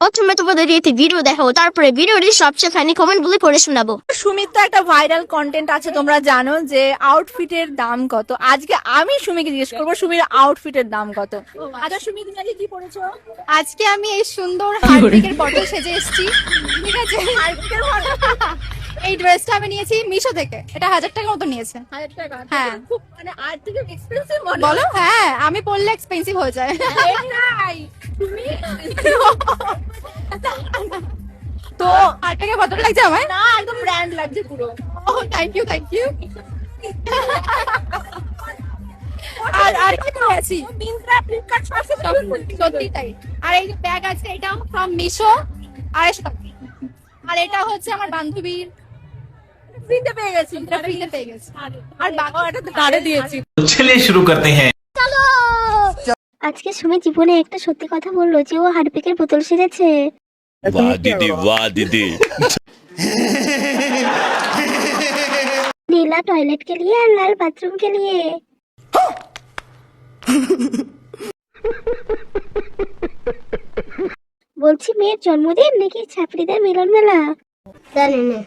প্রথমে তোমাদের এতে ভিডিও দেখাবো, তারপরে ভিডিওটি সবচেয়ে ফানি কমেন্ট গুলি পড়ে শোনাবো। সুমিত তো একটা ভাইরাল কন্টেন্ট আছে, তোমরা জানো যে আউটফিটের দাম কত। আজকে আমি সুমিকে জিজ্ঞেস করবো সুমির আউটফিটের দাম কত। আচ্ছা সুমি, তুমি আজকে কি পরেছো? আজকে আমি এই সুন্দর হারপিকের বটল সেজে এসেছি, ঠিক আছে। এই ড্রেসটা আমি নিয়েছি মিশো থেকে, এটা 1000 টাকার মতো নিয়েছে। 1000 টাকা? হ্যাঁ। খুব মানে আর থেকে এক্সপেন্সিভ মনে হয়। বলো, হ্যাঁ আমি পরলে এক্সপেন্সিভ হয়ে যায়। এটাই তুমি তো 8 টাকা বটল লাগছে আমায়। না, একদম ব্র্যান্ড লাগছে পুরো। ও থ্যাংক ইউ থ্যাংক ইউ। আর কি আছি, মিন্ত্রা, ফ্লিপকার্ট সব সত্যি তাই। আর এই যে ব্যাগ আছে, এটা ফ্রম মিশো, 250 টাকা। আর এটা হচ্ছে আমার বান্ধবীর, ফ্রিতে পেয়ে গেছি। এটা ফ্রিতে পেয়ে গেছে। আর বাকি এটা ধারে দিয়েছি। चलिए शुरू करते हैं। আজকে সুমি জীবনে একটা সত্যি কথা বললো যে ও হারপিকের বোতল সেজেছে। वाह दीदी वाह दीदी। नीला टॉयलेट के लिए और लाल बाथरूम के लिए। বলছি মেয়ের জন্মদিন নাকি ছাত্রীদের মিলন মেলা? জানি না।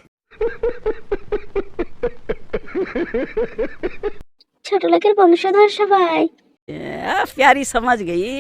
ছোট লোকের বংশধর সবাই। प्यारी समझ गई।